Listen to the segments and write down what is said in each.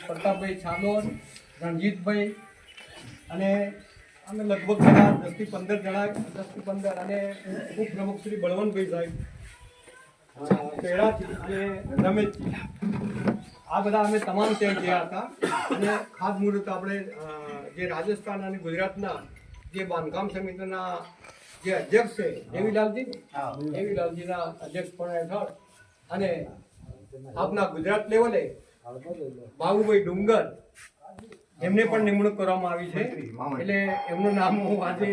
પ્રતાપભાઈ છાલોર, રણજીતભાઈ અને અમે લગભગ ઘણા 10 થી 15 જણા 10 થી 15 અને ઉપપ્રમુખ શ્રી બળવંતભાઈ સાહેબ પેડાથી અને રમેશજી આ બધા અમે તમામ ત્યાં ગયા હતા. અને ખાસ મુહૂર્ત આપણે જે રાજસ્થાન અને ગુજરાતના જે બાંધકામ સમિતિના જે અધ્યક્ષ છે એવીલાલજીના અધ્યક્ષપણા હેઠળ અને આપના ગુજરાત લેવલે બાબુભાઈ ડુંગર એમને પણ નિમણૂક કરવામાં આવી છે. એટલે એમનું નામ હું આજે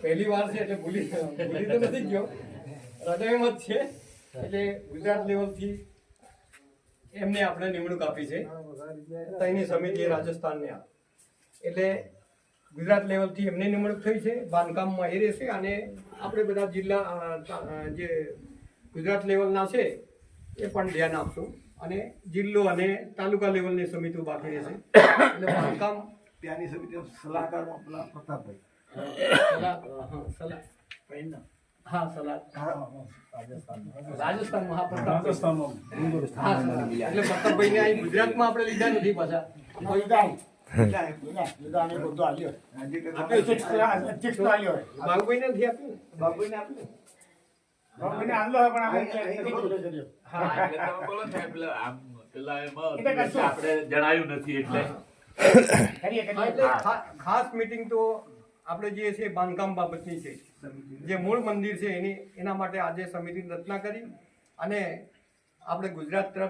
પહેલી વાર છે એટલે ભૂલી તો નથી ગયો, હૃદયમાં જ છે. એટલે ગુજરાત લેવલથી એમને આપણે નિમણૂક આપી છે ત્યાંની સમિતિએ રાજસ્થાનને એટલે ગુજરાત લેવલથી એમને નિમણૂક થઈ છે. બાંધકામમાં એ રહેશે અને આપણે બધા જિલ્લા જે ગુજરાત લેવલના છે એ પણ ધ્યાન આપશું અને જિલ્લો અને તાલુકા લેવલની સમિતિઓ બાકી રહેશે. એટલે બાંધકામ ત્યાંની સમિતિ સલાહકારમાં પેલા પ્રતાપભાઈ રાજસ્થાનમાં એટલે પ્રતાપભાઈને અહીં ગુજરાતમાં આપણે લીધા નથી પાછા. બાબુભાઈને નથી આપ્યું, બાબુભાઈને આપ્યું. જણાયું નથી એટલે ખાસ મીટિંગ તો આપણે જે છે બાંધકામ બાબતની છે. જે મૂળ મંદિર છે એના માટે આજે સમિતિની રચના કરી અને આપણે ગુજરાત તરફ